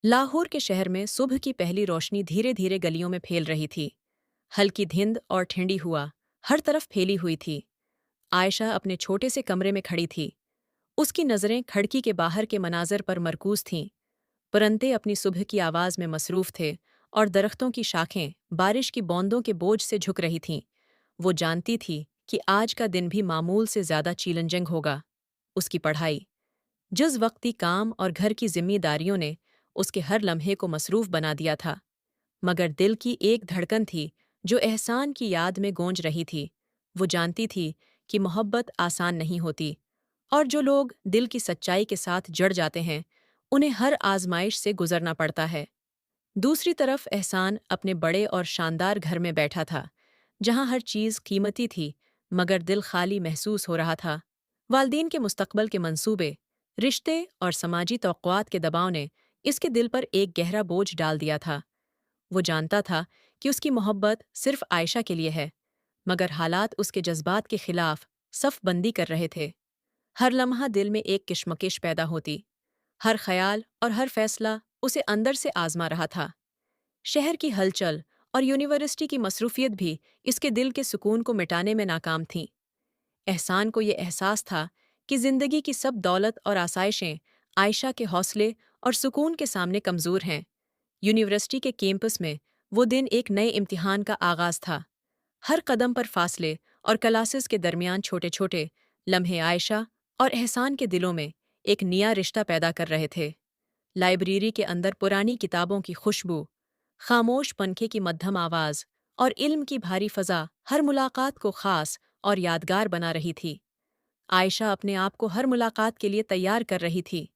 लाहौर के शहर में सुबह की पहली रोशनी धीरे धीरे गलियों में फैल रही थी। हल्की धुंध और ठंडी हुआ हर तरफ फैली हुई थी। आयशा अपने छोटे से कमरे में खड़ी थी। उसकी नज़रें खिड़की के बाहर के मनाजर पर मरकूज थीं। परिंदे अपनी सुबह की आवाज़ में मसरूफ़ थे और दरख्तों की शाखें बारिश की बूंदों के बोझ से झुक रही थीं। वो जानती थी कि आज का दिन भी मामूल से ज़्यादा चैलेंजिंग होगा। उसकी पढ़ाई, जिस वक्ती काम और घर की जिम्मेदारियों ने उसके हर लम्हे को मसरूफ़ बना दिया था, मगर दिल की एक धड़कन थी जो एहसान की याद में गूंज रही थी। वो जानती थी कि मोहब्बत आसान नहीं होती, और जो लोग दिल की सच्चाई के साथ जड़ जाते हैं उन्हें हर आजमाइश से गुजरना पड़ता है। दूसरी तरफ एहसान अपने बड़े और शानदार घर में बैठा था, जहां हर चीज़ कीमती थी, मगर दिल खाली महसूस हो रहा था। वालदीन के मुस्तकबल के मंसूबे, रिश्ते और समाजी तवक्कुआत के दबाव ने इसके दिल पर एक गहरा बोझ डाल दिया था। वो जानता था कि उसकी मोहब्बत सिर्फ आयशा के लिए है, मगर हालात उसके जज्बात के खिलाफ सफ बंदी कर रहे थे। हर लम्हा दिल में एक किशमकिश पैदा होती, हर ख्याल और हर फैसला उसे अंदर से आजमा रहा था। शहर की हलचल और यूनिवर्सिटी की मसरूफियत भी इसके दिल के सुकून को मिटाने में नाकाम थीं। एहसान को ये एहसास था कि जिंदगी की सब दौलत और आसाइशें आयशा के हौसले और सुकून के सामने कमज़ोर हैं। यूनिवर्सिटी के कैंपस में वो दिन एक नए इम्तिहान का आगाज़ था। हर कदम पर फासले और क्लासेस के दरमियान छोटे छोटे लम्हे आयशा और एहसान के दिलों में एक नया रिश्ता पैदा कर रहे थे। लाइब्रेरी के अंदर पुरानी किताबों की खुशबू, खामोश पंखे की मध्यम आवाज़ और इल्म की भारी फ़ज़ा हर मुलाकात को ख़ास और यादगार बना रही थी। आयशा अपने आप को हर मुलाकात के लिए तैयार कर रही थी।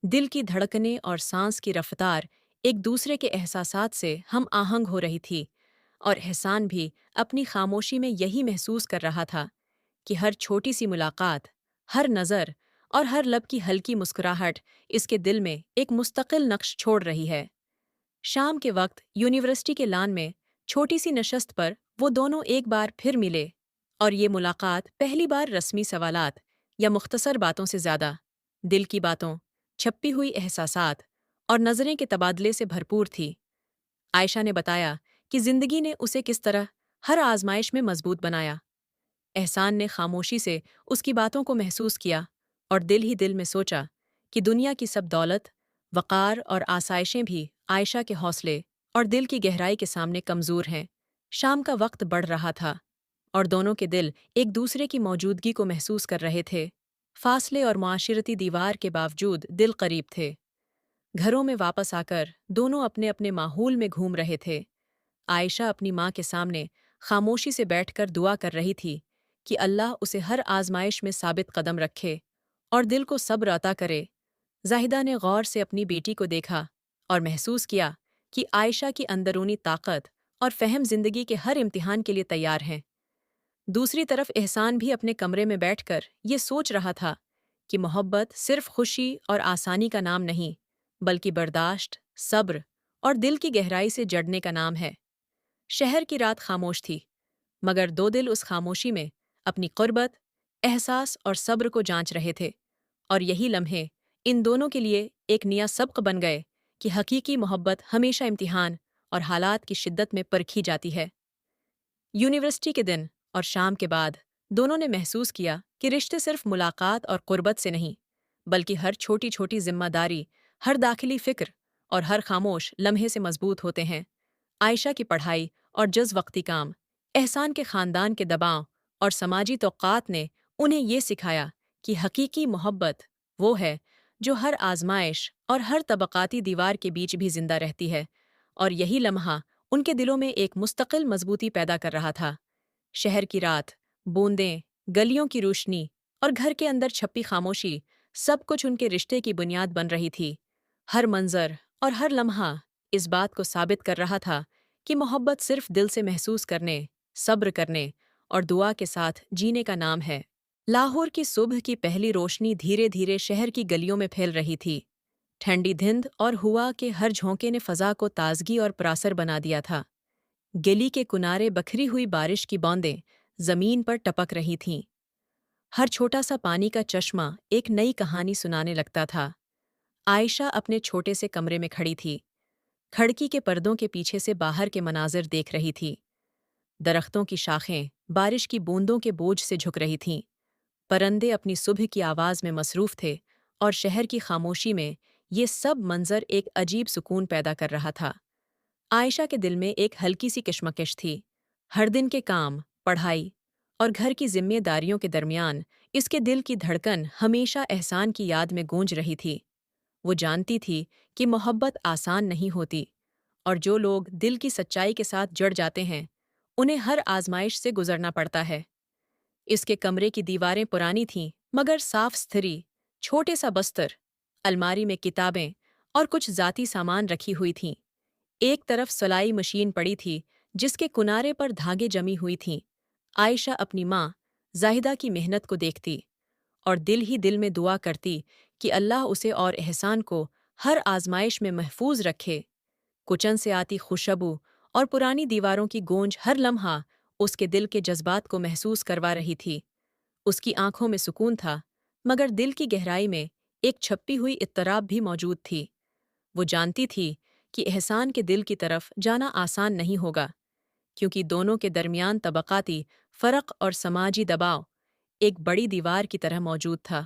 दिल की धड़कनें और सांस की रफ्तार एक दूसरे के एहसासात से हम आहंग हो रही थी, और एहसान भी अपनी खामोशी में यही महसूस कर रहा था कि हर छोटी सी मुलाकात, हर नज़र और हर लब की हल्की मुस्कुराहट इसके दिल में एक मुस्तकिल नक्श छोड़ रही है। शाम के वक्त यूनिवर्सिटी के लान में छोटी सी नशस्त पर वो दोनों एक बार फिर मिले, और ये मुलाकात पहली बार रस्मी सवालात या मुख्तसर बातों से ज़्यादा दिल की बातों, छप्पी हुई एहसासात और नज़रें के तबादले से भरपूर थी। आयशा ने बताया कि ज़िंदगी ने उसे किस तरह हर आजमाइश में मजबूत बनाया। एहसान ने खामोशी से उसकी बातों को महसूस किया और दिल ही दिल में सोचा कि दुनिया की सब दौलत, वक़ार और आसाइशें भी आयशा के हौसले और दिल की गहराई के सामने कमज़ोर हैं। शाम का वक्त बढ़ रहा था और दोनों के दिल एक दूसरे की मौजूदगी को महसूस कर रहे थे। फासले और माशरती दीवार के बावजूद दिल करीब थे। घरों में वापस आकर दोनों अपने अपने माहौल में घूम रहे थे। आयशा अपनी माँ के सामने खामोशी से बैठकर दुआ कर रही थी कि अल्लाह उसे हर आजमाइश में साबित कदम रखे और दिल को सब्र अता करे। जाहिदा ने गौर से अपनी बेटी को देखा और महसूस किया कि आयशा की अंदरूनी ताकत और फ़हम ज़िंदगी के हर इम्तिहान के लिए तैयार हैं। दूसरी तरफ एहसान भी अपने कमरे में बैठकर ये सोच रहा था कि मोहब्बत सिर्फ खुशी और आसानी का नाम नहीं, बल्कि बर्दाश्त, सब्र और दिल की गहराई से जड़ने का नाम है। शहर की रात खामोश थी, मगर दो दिल उस खामोशी में अपनी क़ुर्बत, एहसास और सब्र को जांच रहे थे, और यही लम्हे इन दोनों के लिए एक नया सबक बन गए कि हकीकी मोहब्बत हमेशा इम्तिहान और हालात की शिद्दत में परखी जाती है। यूनिवर्सिटी के दिन और शाम के बाद दोनों ने महसूस किया कि रिश्ते सिर्फ मुलाकात और क़ुर्बत से नहीं, बल्कि हर छोटी छोटी जिम्मेदारी, हर दाखिली फ़िक्र और हर खामोश लम्हे से मजबूत होते हैं। आयशा की पढ़ाई और जज़ वक्ती काम, एहसान के ख़ानदान के दबाव और समाजी तौक़ात ने उन्हें ये सिखाया कि हकीकी मोहब्बत वो है जो हर आज़माइश और हर तबक़ाती दीवार के बीच भी ज़िंदा रहती है, और यही लम्हा उनके दिलों में एक मुस्तकिल मजबूती पैदा कर रहा था। शहर की रात, बूंदें, गलियों की रोशनी और घर के अंदर छपी खामोशी, सब कुछ उनके रिश्ते की बुनियाद बन रही थी। हर मंजर और हर लम्हा इस बात को साबित कर रहा था कि मोहब्बत सिर्फ दिल से महसूस करने, सब्र करने और दुआ के साथ जीने का नाम है। लाहौर की सुबह की पहली रोशनी धीरे धीरे शहर की गलियों में फैल रही थी। ठंडी धुंध और हुआ के हर झोंके ने फ़ज़ा को ताज़गी और परासर बना दिया था। गली के किनारे बखरी हुई बारिश की बूंदें ज़मीन पर टपक रही थीं। हर छोटा सा पानी का चश्मा एक नई कहानी सुनाने लगता था। عائشہ اپنے چھوٹے سے کمرے میں کھڑی تھی، کھڑکی کے پردوں کے پیچھے سے باہر کے مناظر دیکھ رہی تھی۔ درختوں کی شاخیں بارش کی بوندوں کے بوجھ سے جھک رہی تھیں، پرندے اپنی صبح کی آواز میں مصروف تھے، اور شہر کی خاموشی میں یہ سب منظر ایک عجیب سکون پیدا کر رہا تھا۔ عائشہ کے دل میں ایک ہلکی سی کشمکش تھی۔ ہر دن کے کام، پڑھائی اور گھر کی ذمہ داریوں کے درمیان اس کے دل کی دھڑکن ہمیشہ احسان کی یاد میں گونج رہی تھی۔ وہ جانتی تھی کہ محبت آسان نہیں ہوتی، اور جو لوگ دل کی سچائی کے ساتھ جڑ جاتے ہیں انہیں ہر آزمائش سے گزرنا پڑتا ہے۔ اس کے کمرے کی دیواریں پرانی تھیں مگر صاف ستھری، چھوٹے سا بستر، الماری میں کتابیں اور کچھ ذاتی سامان رکھی ہوئی تھیں۔ ایک طرف سلائی مشین پڑی تھی جس کے کنارے پر دھاگے جمی ہوئی تھیں۔ عائشہ اپنی ماں زاہدہ کی محنت کو دیکھتی اور دل ہی دل میں دعا کرتی کہ اللہ اسے اور احسان کو ہر آزمائش میں محفوظ رکھے۔ کچن سے آتی خوشبو اور پرانی دیواروں کی گونج ہر لمحہ اس کے دل کے جذبات کو محسوس کروا رہی تھی۔ اس کی آنکھوں میں سکون تھا مگر دل کی گہرائی میں ایک چھپی ہوئی اضطراب بھی موجود تھی۔ وہ جانتی تھی کہ احسان کے دل کی طرف جانا آسان نہیں ہوگا، کیونکہ دونوں کے درمیان طبقاتی فرق اور سماجی دباؤ ایک بڑی دیوار کی طرح موجود تھا۔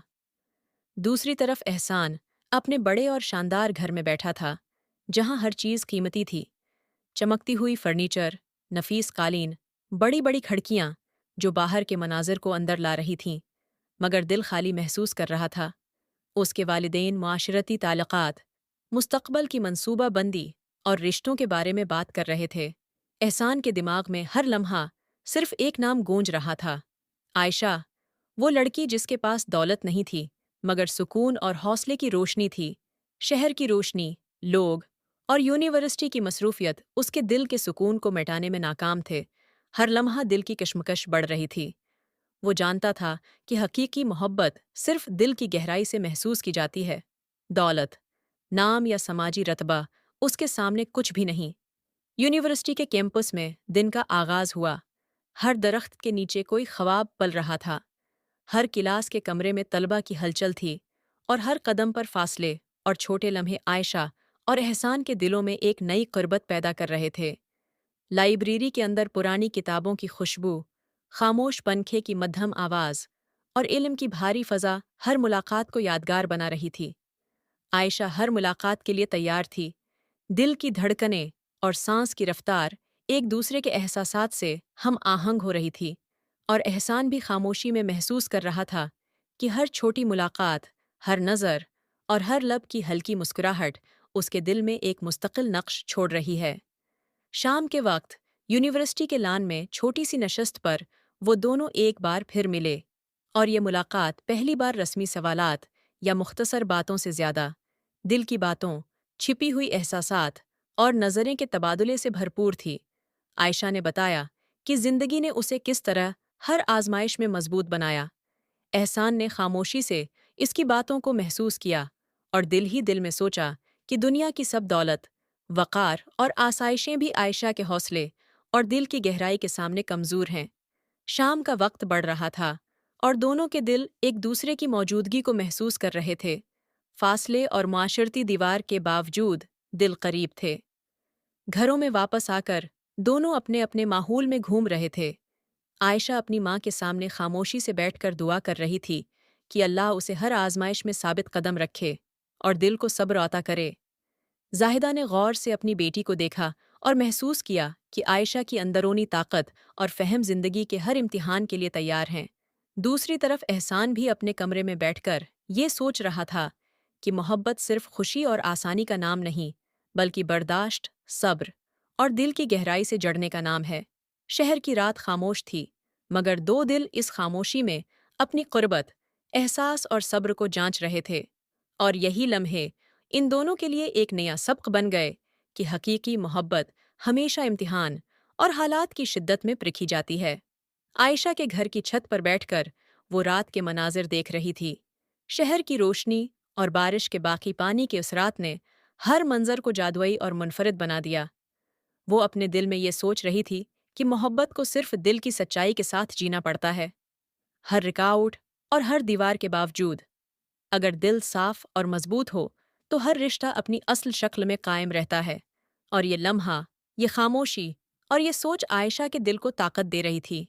دوسری طرف احسان اپنے بڑے اور شاندار گھر میں بیٹھا تھا، جہاں ہر چیز قیمتی تھی، چمکتی ہوئی فرنیچر، نفیس قالین، بڑی بڑی کھڑکیاں جو باہر کے مناظر کو اندر لا رہی تھیں، مگر دل خالی محسوس کر رہا تھا۔ اس کے والدین معاشرتی تعلقات، مستقبل کی منصوبہ بندی اور رشتوں کے بارے میں بات کر رہے تھے۔ احسان کے دماغ میں ہر لمحہ صرف ایک نام گونج رہا تھا، عائشہ، وہ لڑکی جس کے پاس دولت نہیں تھی مگر سکون اور حوصلے کی روشنی تھی۔ شہر کی روشنی، لوگ اور یونیورسٹی کی مصروفیت اس کے دل کے سکون کو مٹانے میں ناکام تھے۔ ہر لمحہ دل کی کشمکش بڑھ رہی تھی۔ وہ جانتا تھا کہ حقیقی محبت صرف دل کی گہرائی سے محسوس کی جاتی ہے۔ دولت، نام یا سماجی رتبہ اس کے سامنے کچھ بھی نہیں۔ یونیورسٹی کے کیمپس میں دن کا آغاز ہوا۔ ہر درخت کے نیچے کوئی خواب پل رہا تھا۔ ہر کلاس کے کمرے میں طلبہ کی ہلچل تھی، اور ہر قدم پر فاصلے اور چھوٹے لمحے عائشہ اور احسان کے دلوں میں ایک نئی قربت پیدا کر رہے تھے۔ لائبریری کے اندر پرانی کتابوں کی خوشبو، خاموش پنکھے کی مدھم آواز اور علم کی بھاری فضا ہر ملاقات کو یادگار بنا رہی تھی۔ عائشہ ہر ملاقات کے لیے تیار تھی، دل کی دھڑکنیں اور سانس کی رفتار ایک دوسرے کے احساسات سے ہم آہنگ ہو رہی تھی، اور احسان بھی خاموشی میں محسوس کر رہا تھا کہ ہر چھوٹی ملاقات، ہر نظر اور ہر لب کی ہلکی مسکراہٹ اس کے دل میں ایک مستقل نقش چھوڑ رہی ہے۔ شام کے وقت یونیورسٹی کے لان میں چھوٹی سی نشست پر وہ دونوں ایک بار پھر ملے، اور یہ ملاقات پہلی بار رسمی سوالات یا مختصر باتوں سے زیادہ دل کی باتوں، چھپی ہوئی احساسات اور نظریں کے تبادلے سے بھرپور تھی۔ عائشہ نے بتایا کہ زندگی نے اسے کس طرح ہر آزمائش میں مضبوط بنایا۔ احسان نے خاموشی سے اس کی باتوں کو محسوس کیا اور دل ہی دل میں سوچا کہ دنیا کی سب دولت، وقار اور آسائشیں بھی عائشہ کے حوصلے اور دل کی گہرائی کے سامنے کمزور ہیں۔ شام کا وقت بڑھ رہا تھا اور دونوں کے دل ایک دوسرے کی موجودگی کو محسوس کر رہے تھے۔ فاصلے اور معاشرتی دیوار کے باوجود دل قریب تھے۔ گھروں میں واپس آ کر دونوں اپنے اپنے ماحول میں گھوم رہے تھے۔ عائشہ اپنی ماں کے سامنے خاموشی سے بیٹھ کر دعا کر رہی تھی کہ اللہ اسے ہر آزمائش میں ثابت قدم رکھے اور دل کو صبر عطا کرے۔ زاہدہ نے غور سے اپنی بیٹی کو دیکھا اور محسوس کیا کہ عائشہ کی اندرونی طاقت اور فہم زندگی کے ہر امتحان کے لیے تیار ہیں۔ دوسری طرف احسان بھی اپنے کمرے میں بیٹھ کر یہ سوچ رہا تھا کہ محبت صرف خوشی اور آسانی کا نام نہیں، بلکہ برداشت، صبر اور دل کی گہرائی سے جڑنے کا نام ہے۔ شہر کی رات خاموش تھی، مگر دو دل اس خاموشی میں اپنی قربت، احساس اور صبر کو جانچ رہے تھے، اور یہی لمحے ان دونوں کے لیے ایک نیا سبق بن گئے کہ حقیقی محبت ہمیشہ امتحان اور حالات کی شدت میں پرکھی جاتی ہے۔ عائشہ کے گھر کی چھت پر بیٹھ کر وہ رات کے مناظر دیکھ رہی تھی۔ شہر کی روشنی اور بارش کے باقی پانی کے اثرات نے ہر منظر کو جادوئی اور منفرد بنا دیا۔ وہ اپنے دل میں یہ سوچ رہی تھی کہ محبت کو صرف دل کی سچائی کے ساتھ جینا پڑتا ہے، ہر رکاوٹ اور ہر دیوار کے باوجود۔ اگر دل صاف اور مضبوط ہو تو ہر رشتہ اپنی اصل شکل میں قائم رہتا ہے، اور یہ لمحہ، یہ خاموشی اور یہ سوچ عائشہ کے دل کو طاقت دے رہی تھی۔